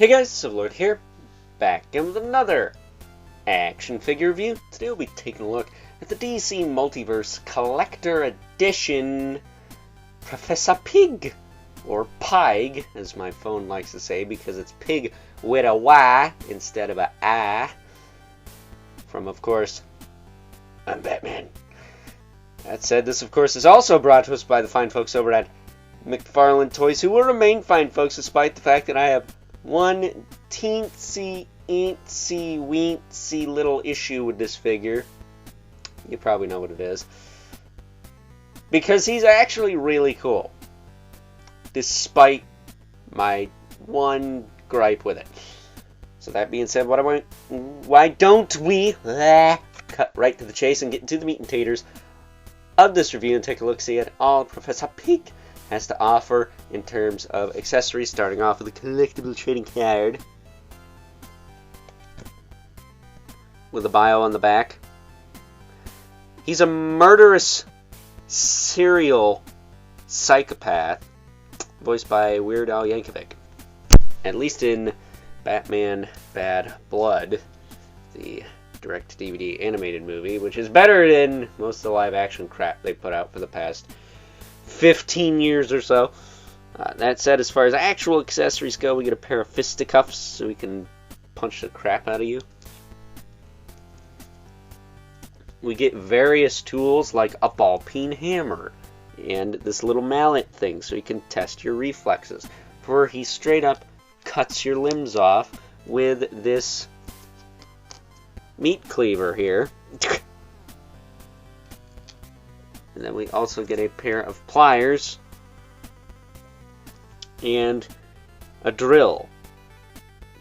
Hey guys, Civilord here, back in with another action figure review. Today we'll be taking a look at the DC Multiverse Collector Edition Professor Pig, or Pig, as my phone likes to say, because it's pig with a Y instead of a I, from, of course, I'm Batman. That said, this, of course, is also brought to us by the fine folks over at McFarlane Toys, who will remain fine folks despite the fact that I have one teensy, eensy, weensy little issue with this figure. You probably know what it is. Because he's actually really cool, despite my one gripe with it. So that being said, why don't we cut right to the chase and get into the meat and taters of this review and take a look-see at all Professor Pig has to offer in terms of accessories, starting off with a collectible trading card with a bio on the back. He's a murderous serial psychopath voiced by Weird Al Yankovic, at least in Batman Bad Blood, the direct-to-DVD animated movie, which is better than most of the live-action crap they put out for the past 15 years or so. That said, as far as actual accessories go, we get a pair of fisticuffs so we can punch the crap out of you. We get various tools like a ball-peen hammer and this little mallet thing so you can test your reflexes, where he straight up cuts your limbs off with this meat cleaver here. And then we also get a pair of pliers and a drill.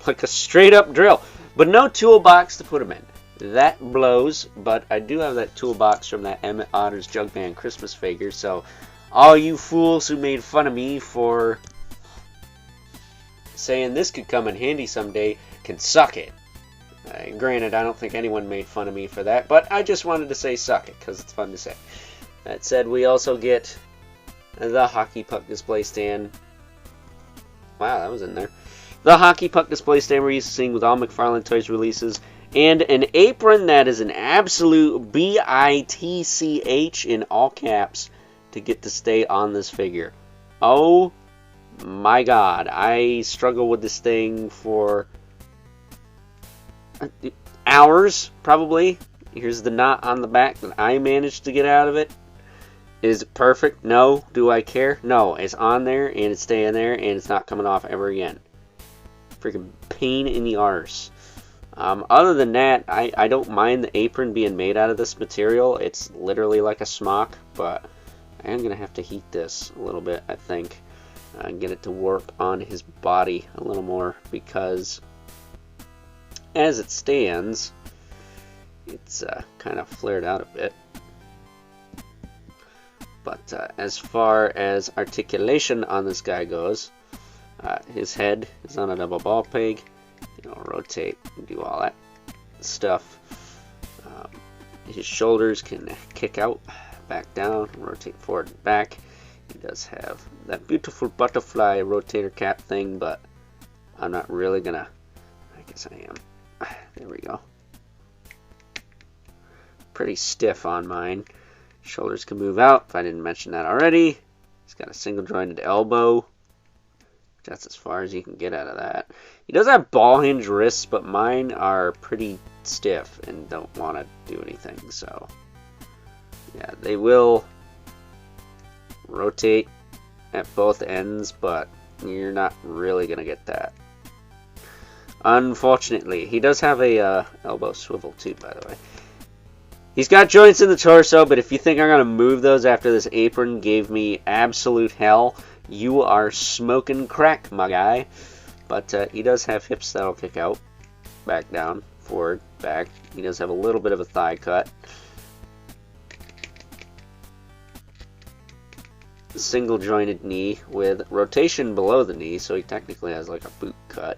Like a straight up drill. But no toolbox to put them in. That blows, but I do have that toolbox from that Emmett Otter's Jugman Christmas figure, so all you fools who made fun of me for saying this could come in handy someday can suck it. Granted, I don't think anyone made fun of me for that, but I just wanted to say suck it, because it's fun to say. That said, we also get the hockey puck display stand. Wow, that was in there. The hockey puck display stand we're used to seeing with all McFarlane Toys releases. And an apron that is an absolute bitch in all caps to get to stay on this figure. Oh my god, I struggle with this thing for hours, probably. Here's the knot on the back that I managed to get out of it. Is it perfect? No. Do I care? No. It's on there, and it's staying there, and it's not coming off ever again. Freaking pain in the arse. Other than that, I don't mind the apron being made out of this material. It's literally like a smock, but I am going to have to heat this a little bit, I think, and get it to work on his body a little more, because as it stands, it's kind of flared out a bit. But as far as articulation on this guy goes, his head is on a double ball peg. Rotate and do all that stuff. His shoulders can kick out, back down, rotate forward and back. He does have that beautiful butterfly rotator cap thing, but I'm not really gonna. I guess I am. There we go. Pretty stiff on mine. Shoulders can move out, if I didn't mention that already. He's got a single jointed elbow. That's as far as you can get out of that. He does have ball hinge wrists, but mine are pretty stiff and don't want to do anything. So, yeah, they will rotate at both ends, but you're not really going to get that. Unfortunately, he does have a elbow swivel too, by the way. He's got joints in the torso, but if you think I'm going to move those after this apron gave me absolute hell, you are smoking crack, my guy. But he does have hips that'll kick out, back down, forward, back. He does have a little bit of a thigh cut. Single jointed knee with rotation below the knee, so he technically has like a boot cut.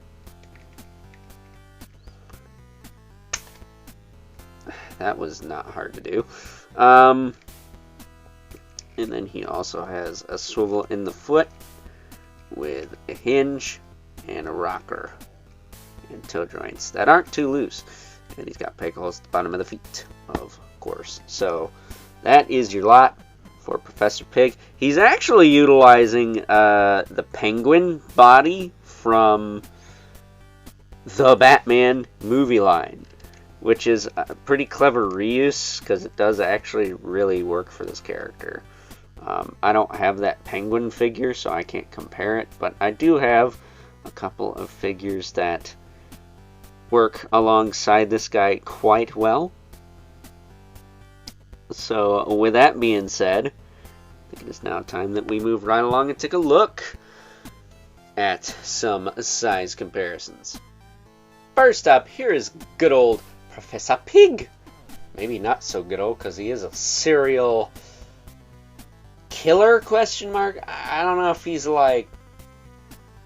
That was not hard to do. And then he also has a swivel in the foot with a hinge and a rocker and toe joints that aren't too loose. And he's got peg holes at the bottom of the feet, of course. So that is your lot for Professor Pig. He's actually utilizing the penguin body from the Batman movie line, which is a pretty clever reuse because it does actually really work for this character. I don't have that penguin figure, so I can't compare it, but I do have a couple of figures that work alongside this guy quite well. So with that being said, I think it is now time that we move right along and take a look at some size comparisons. First up, here is good old Professor Pig. Maybe not so good old because he is a serial killer, question mark. I don't know if he's like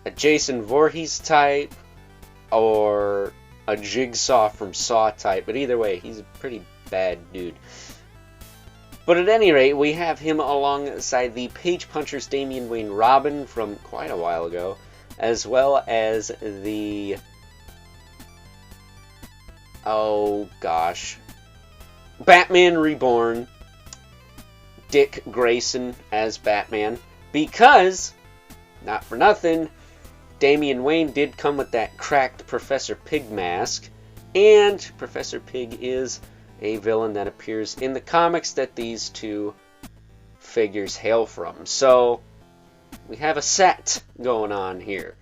a Jason Voorhees type or a Jigsaw from Saw type, but either way, he's a pretty bad dude. But at any rate, we have him alongside the Page Punchers Damian Wayne Robin from quite a while ago, as well as the, oh gosh, Batman Reborn, Dick Grayson as Batman, because, not for nothing, Damian Wayne did come with that cracked Professor Pig mask, and Professor Pig is a villain that appears in the comics that these two figures hail from. So, we have a set going on here.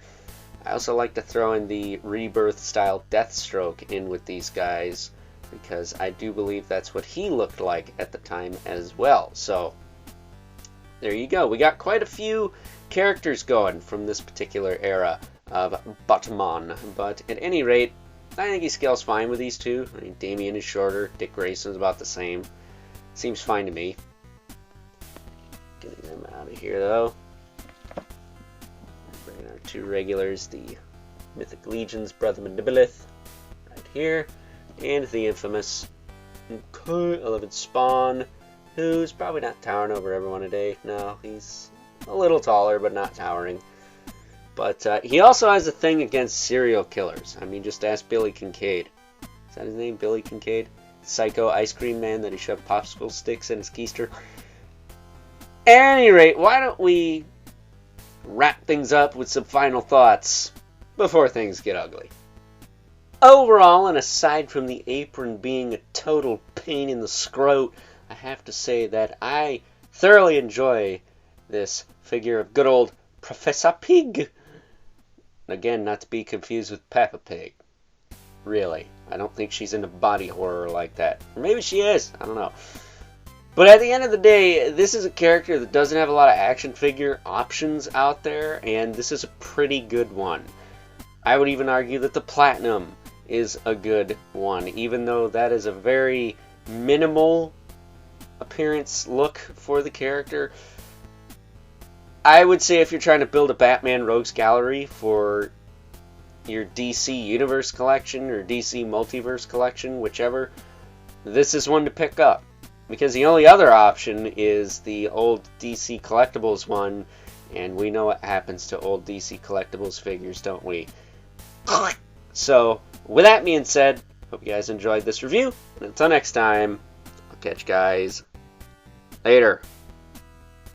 I also like to throw in the Rebirth style Deathstroke in with these guys, because I do believe that's what he looked like at the time as well. So, there you go. We got quite a few characters going from this particular era of Batman. But at any rate, I think he scales fine with these two. I mean, Damian is shorter, Dick Grayson is about the same. Seems fine to me. Getting them out of here though. Bringing our two regulars, the Mythic Legion's Brother Mandibilith, right here. And the infamous 11 Spawn, who's probably not towering over everyone today. No, he's a little taller, but not towering. But he also has a thing against serial killers. I mean, just ask Billy Kincaid. Is that his name, Billy Kincaid? Psycho ice cream man that he shoved popsicle sticks in his keister. At any rate, why don't we wrap things up with some final thoughts before things get ugly. Overall, and aside from the apron being a total pain in the scrot, I have to say that I thoroughly enjoy this figure of good old Professor Pig. Again, not to be confused with Peppa Pig. Really. I don't think she's into body horror like that. Or maybe she is. I don't know. But at the end of the day, this is a character that doesn't have a lot of action figure options out there, and this is a pretty good one. I would even argue that the Platinum is a good one, even though that is a very minimal appearance look for the character. I would say if you're trying to build a Batman Rogues Gallery for your DC Universe collection or DC Multiverse collection, whichever, this is one to pick up. Because the only other option is the old DC Collectibles one, and we know what happens to old DC Collectibles figures, don't we? So, with that being said, hope you guys enjoyed this review, and until next time, I'll catch you guys later.